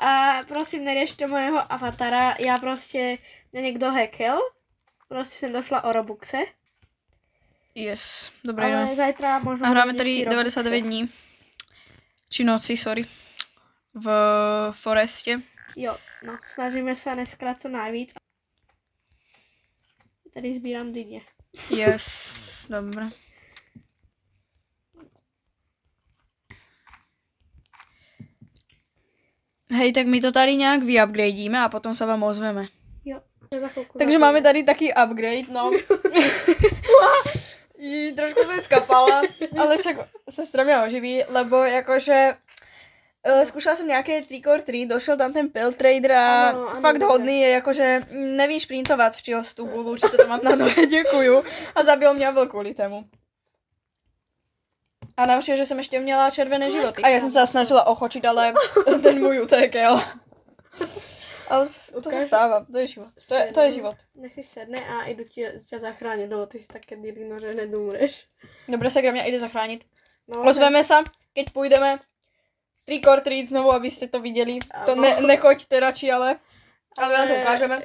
a prosím, neriešte mojeho avatara. Já prostě, mě někdo hackel. Prostě jsem došla o Robuxe. Yes, dobré, ale no. zajtra možná... A hráme tady 99 dní. Či noci, sorry. V Forestě. Jo, no, snažíme se dneska co nejvíc. Tady sbírám dyně. Yes, dobré. Hej, tak my to tady nějak vyupgradíme a potom se vám ozveme. Jo. Takže máme tady taký upgrade, no. Trošku se skapala, ale však se stramě oživí, lebo jakože zkoušela jsem nějaké 3x3, došel tam ten Pelt Trader a ano, fakt dobře. hodný je, jakože neví šprintovat v Chillstu Gulu, určitě to mám na nohe, děkuju. A zabil mě byl kvůli tému. A najhorší je, že jsem ještě měla červené životy. A já jsem se snažila ochočit, ale ten můj utekl. Ale to se stává, to je život. To je život. Nech si sedne a jdu tě zachránit, no ty si také dilino, že nedumřeš. Dobre, sa mě ide zachránit. No, Ozveme sa, keď půjdeme 3x3 znovu, aby ste to viděli. To nechoďte radši, ale vám to ukážeme.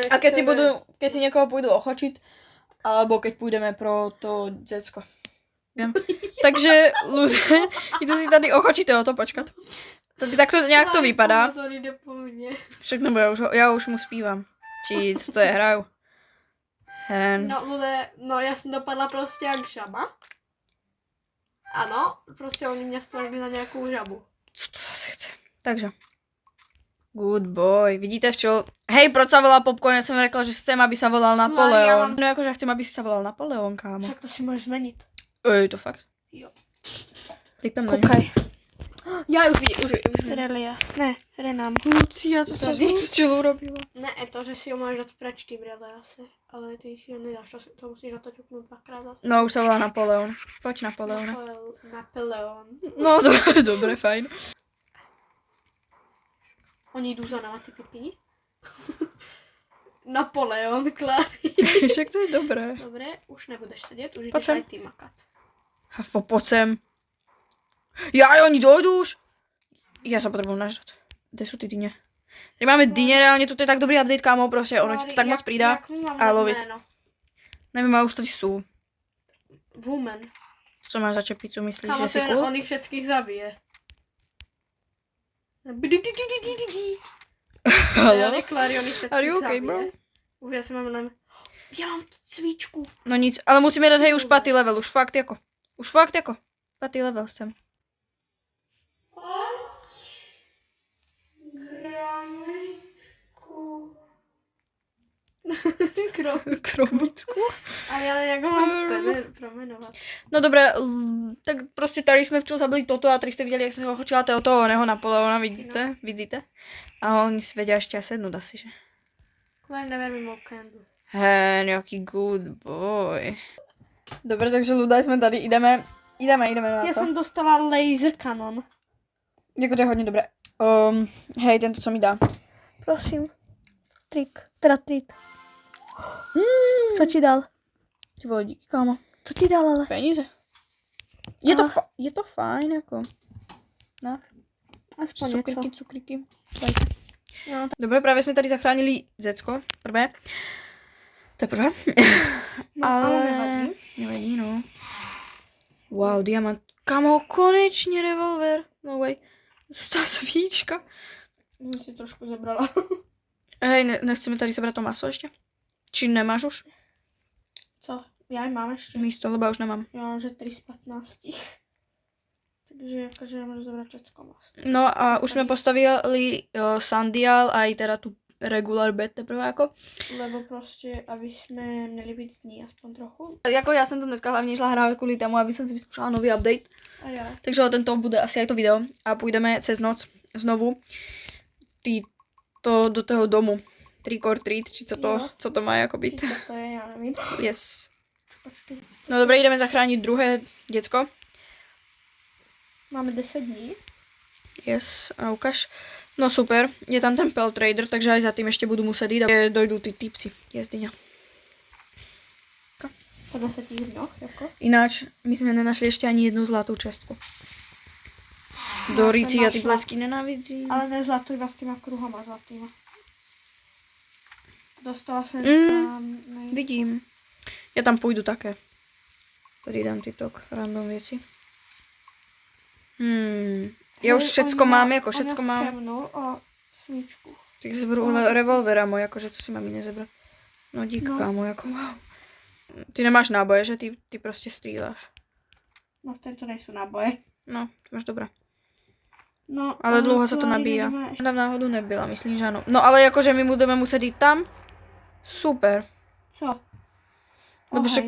A keď si někoho půjdu ochočit, alebo keď půjdeme pro to děcko. Takže ľudia, jdu si tady ochočit, o to počkat. Tady takto nějak to vypadá. Však nebo já už mu zpívám. Či co to je, hraju. No, Lude, no já jsem dopadla prostě jak žaba. Ano, prostě oni mě stvarili na nějakou žabu. Co to zase chce? Takže. Good boy. Vidíte včel? Hej, proč sa volá Popcorn? Ja som rekla, že chcem, aby sa volal Napoleon. No akože chcem, aby si sa volal Napoleon, kámo. Však to si můžeš změnit. Ej, to fakt? Jo. Klikám na ňu. Koukaj. Já už vidím, Relias. Ne, Renam. Lucia, to sa zvúčil urobila. Ne, je to, že si ho máš dát preč tým Reliase. Ale ty si ho nedáš, to musíš na to ťuknout dvakrát. No, už sa volá Napoleon. Poď Napoleon. Napoleon. No, dobre, fajn. Oni jdou za náma, ty pipini. Napoleon, Klary. Však to je dobré. Dobré, už nebudeš sedět, už Pojď jdeš sem. aj ty makat. Hafo, poď sem. Jaj, oni dojdú už. Ja sa potrebujem nažrať. Kde sú ty dyne? Tady máme dyne, reálne, toto je tak dobrý update, kámo, prostě, ono ti to tak moc přidá. A lovit. Nevím, ale už tady sú. Woman. Co máš za čepicu, myslíš, Kámo, že si ten cool? on ich všetkých zabije. Reálně Klary, on ich Are you všetkých okay, bro? zabije. Už já si mám na... Já mám cvičku. No nic, ale musíme dát hej už 5. level, už fakt jako. 5. level chcem. Kromítku. A já jak ho mám promenovat. No dobré, tak prostě tady jsme včera zabili toto a tady jste viděli, jak jsem se ochočila toho oného Napoleona, vidíte? No. Vidíte? A oni si vedia ještě sednout asi, že? Klár, never mi mou kandu. Hej, nějaký good boy. Dobre, takže ľudia jsme tady, ideme na to. Já jsem dostala laser kanon. Jakože hodně dobré. Hej, tento co mi dá. Prosím. Trik. Teda trik. Co ti dal? Ty vole, díky, kámo. Co ti dal ale? Peníze. Je to fajn, jako. No. Aspoň něco. Cukriky. No, Dobre, právě jsme tady zachránili Zecko, prvé. Teprve. no ale nevadí. Nevadí, no. Wow, diamant. Kámo, konečně revolver. No way. Zastá svíčka. Jsem si trošku zebrala. Hej, nechceme tady sebrat to maso ještě? Či nemáš už? Co? Já ji mám ještě. Místo, lebo já už nemám. Já mám, že 3 z 15. Takže jakože já můžu zabrat všecko maso. No a už jsme postavili Sandial a i teda tu regular bed teprve jako. Lebo prostě, aby jsme měli víc dní, aspoň trochu. Jako já jsem to dneska hlavně šla hrát kvůli tomu, aby jsem si vyzkoušela nový update. A já. Takže o tento bude asi aj to video a půjdeme cez noc znovu do toho domu. Trick or treat, či co to má jako být. Co to je, já nevím. Yes. Počkej. No dobré, jdeme zachránit druhé děcko. Máme 10 dní. Yes, a ukáž. No super, je tam ten Pelt Trader, takže aj za tým ještě budu muset jít a dojdou ty typci. Jezdyňa. Po 10 dňoch, jako. Ináč, my jsme nenašli ještě ani jednu zlatou čestku. Do Rici já ty blesky nenávidím. Ale ne zlatý, s těma kruhama zlatýma. Dostala jsem tam... Vidím. Já tam půjdu také. Tady dám tyto random věci. Já už všecko mám, jako všecko mám. On o svíčku. Tak zberu revolvera můj, jakože co si mám jiné zebrat. No dík, kámo, jako wow. Ty nemáš náboje, že? Ty prostě stříláš. No v tento nejsou náboje. No, ty máš dobré. No, ale dlouho se to nabíjá. Tam náhodou nebyla, myslím, že ano. No ale jakože my budeme muset jít tam. Super. Co? Lebo však,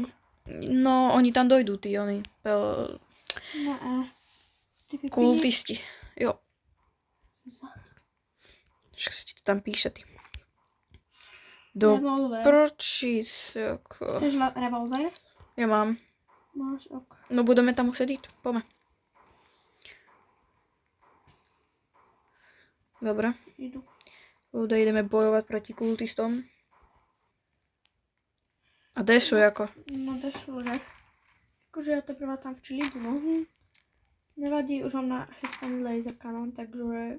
no, oni tam dojdou, ty, oni. Ne. Kultisti. Jo. Však se ti to tam píše, ty. Proč jako... Chceš revolver? Já mám. Máš, ok. No budeme tam muset jít, pojďme. Dobré. Jdu. Ľudia, jdeme bojovat proti kultistom. A kde jsou jako? No kde jsou, že? Jakože já teprve tam v Chile jdu, no. Nevadí, už mám nachystaný laser kanon, takže...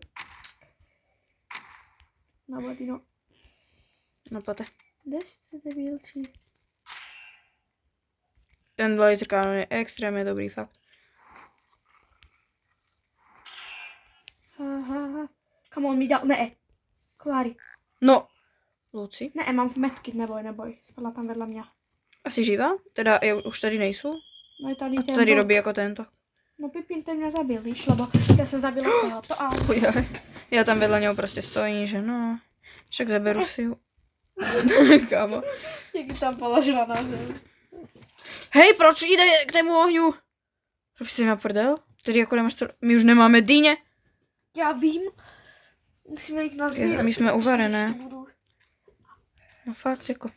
Nevadí, no. No pojďte. Kde jste debilčí? Ten laser kanon je extrémně dobrý, fakt. Kam on mi dal, ne. Klári. No. Luci? Ne, mám metky, neboj. Spadla tam vedle mě. Asi živá? Teda už tady nejsou? No je tady a to tady robí jako tento. No Pipin ten mě zabil, víš, lebo já jsem zabila tohoto a... Já tam vedle něho prostě stojím, že no. Však zaberu si ho. Kámo. Jak ji tam položila na zem. Hej, proč jde k tému ohňu? Proč si na prdel? Tady jako nemáš to... My už nemáme dýně. Já vím. Musíme jít na zvíře. My jsme uvarené. No fakt jako.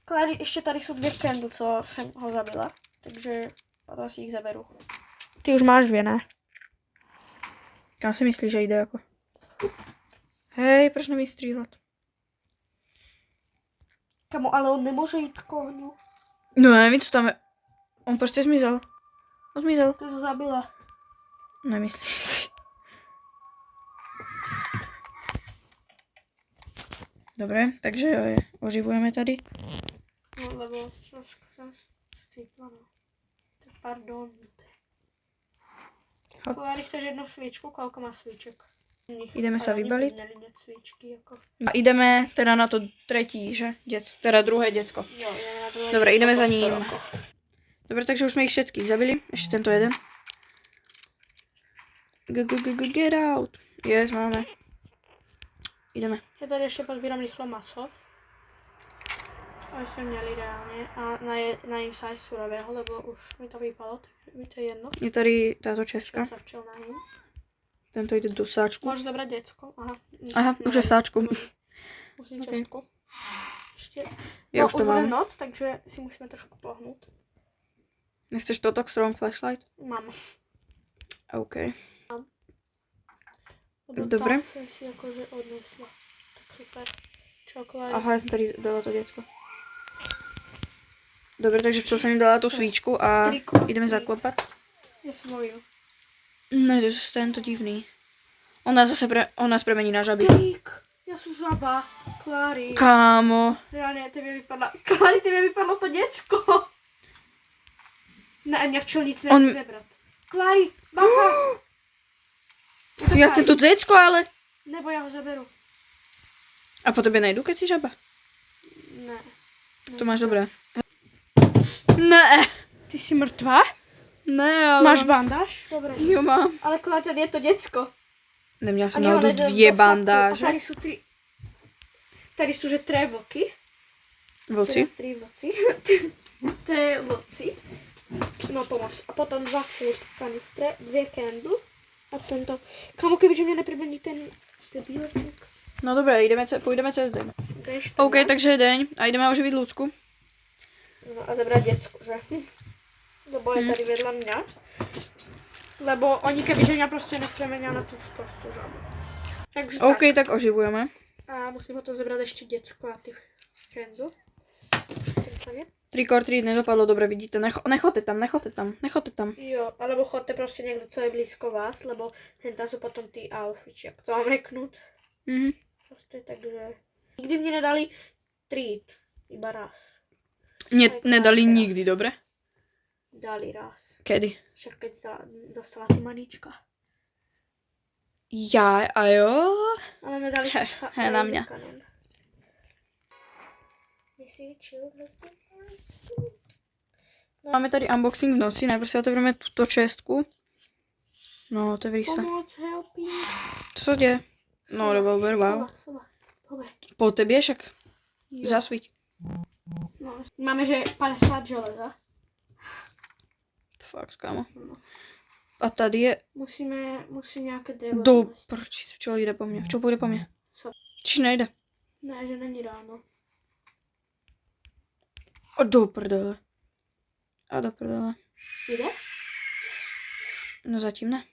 Klári, ještě tady jsou 2 candle, co jsem ho zabila. Takže potom si jich zaberu. Ty už máš 2, ne? Kam si myslíš, že jde jako? Hej, proč nemí střílet? Kamo, ale on nemůže jít k ohňu. No já nevím, co tam je. On prostě zmizel. On zmizel. Ty to zabila. Nemyslím si. Dobré, takže jo, oživujeme tady. No, lebo trošku jsem střípla, no. Tak pardon. Klári, chceš jednu svíčku? Koľko má svíček? Jdeme se vybalit. Svíčky, jako. A jdeme teda na to třetí, že? Teda druhé děcko. Jo, jdeme na druhé. Dobré, jdeme za ním. Dobré, takže už jsme jich všetkých zabili. Ještě tento jeden. Get out. Yes, máme. Jdeme. Já tady ještě pozbírám rychle maso. Ale jsme měli reálně. A na inside surového, lebo už mi to vypalo, takže mi to je jedno. Je tady tato česka. Tento jde do sáčku. Můžeš zabrat děcko? Aha, už je v sáčku. Musím česku. Ještě. Já už to mám. Noc, takže si musíme trošku pohnout. Nechceš toto strong flashlight? Mám. OK. Lebo dobré. tak jsem si jakože odnesla. Tak super. Čokolády. Aha, já jsem tady dala to děcko. Dobré, takže co jsem jim dala tu svíčku a jdeme zaklopat. Já jsem mluvil. Ne, to je tento divný. On nás premení na žaby. Trik! Já jsem žaba. Klári. Kámo. Reálně, tebe vypadla. Klári, tebe vypadlo to děcko. Ne, mě včel nic nejde zebrat. Klári, bacha. Já chcem to děcko, ale... Nebo já ho zaberu. A po tobě najdu, keď si žaba? Ne. To máš dobré. Ne. Ty jsi mrtvá? Ne, ale... Máš bandáž? Dobré. Jo, mám. Ale Klári, tady je to děcko. Neměla jsem náhodou 2 bandáže. Tady jsou 3... Tady jsou že 3 vlky. Vlci? 3 vlci. 3 vlci. No pomoc. A potom 2 food kanistre, 2 candle. A tento... Kámo, kebyže mě nepribení ten bílek. No dobré, půjdeme cez den. OK, takže je deň a jdeme oživit Lucku. No a zabrat děcko, že? Lebo je tady vedle mě. Lebo oni kebyže mě prostě nepremenia na tu prostě žabu. Takže OK, tak oživujeme. A musím ho to zabrat ještě děcko a ty candle. Trick or treat nedopadlo dobre, vidíte. Nechoďte tam. Jo, alebo chodte prostě někdo, co je blízko vás, lebo tam jsou potom ty alfiči, jak to mám řeknout. Prostě takže... Nikdy mě nedali treat, iba raz. Mne nedali nikdy, dobre? Dali raz. Kedy? Však keď dostala ty maníčka. Ja, a jo? Ale nedali na mňa. No. Máme tady unboxing v noci, najprv si otevřeme tuto čestku. No, otevří se. Pomoc, helping. Co se děje? No, revolver, wow. Dobre. Po tebě však. Jo. Zasviť. No, máme, že 50 železa. Fakt, kámo. No. A tady je... Musíme nějaké dřevo. Do prči, čo jde po mně? Čo půjde po mně? Co? Či nejde? Ne, že není ráno. A do prdele. A do prdele. Jde? No zatím ne.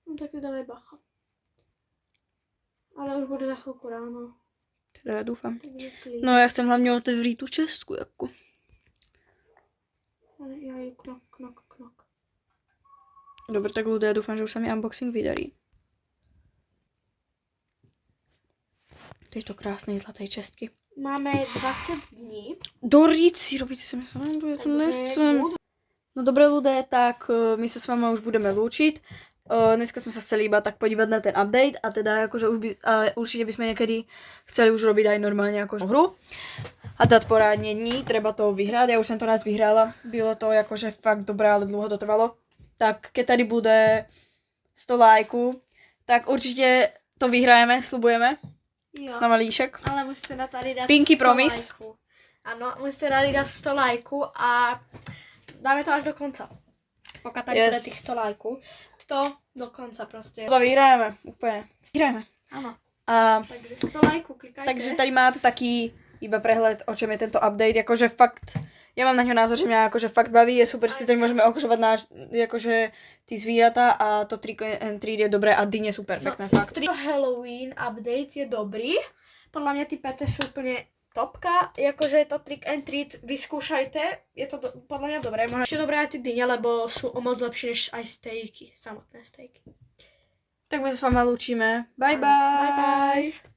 No tak dávej bacha. Ale už bude za chvilku ráno. Teda já doufám. Takže klid. No já chcem hlavně otevřít tu čestku, jako. Ale já ji knok. Dobre, tak ľudia, ja dúfam, že už sa mi unboxing vydarí. Tejto krásnej zlatej čestky. Máme 20 dní. Do ríci, robíte sa mi srandu, ja to nechcem. No dobre ľudia, tak my sa s vama už budeme lúčiť. Dneska sme sa chceli iba tak podívať na ten update a teda akože určite by sme niekedy chceli už robiť aj normálne akože hru. A dať porádne dní, treba to vyhrať. Ja už som to raz vyhrala, bylo to akože fakt dobré, ale dlho to trvalo. Tak keď tady bude 100 lajků, tak určitě to vyhrajeme, slibujeme. Jo. Na malíšek. Ale musíte na tady dát Pinky 100 promise. lajků. Ano, musíte tady dát 100 lajků a dáme to až do konca. Pokud tady bude těch 100 lajků. 100 do konca prostě. To vyhrajeme, úplně. Vyhrajeme. Ano. A takže 100 lajků, klikajte. takže tady máte taký iba prehled, o čem je tento update, jakože fakt, ja mám na ňo názor, že mňa akože fakt baví, je super, že si tady môžeme okožovať náš, akože ty zvíratá a to Trick and Treat je dobré a dyně sú perfektné, fakt. Halloween update je dobrý, podľa mňa ty pete sú úplne topka, jakože to Trick and Treat vyskúšajte, je to podľa mňa dobré, možno ešte dobré aj ty dyně, lebo sú o moc lepšie než aj stejky, samotné stejky. Tak my sa s vama lúčime, bye Bye bye.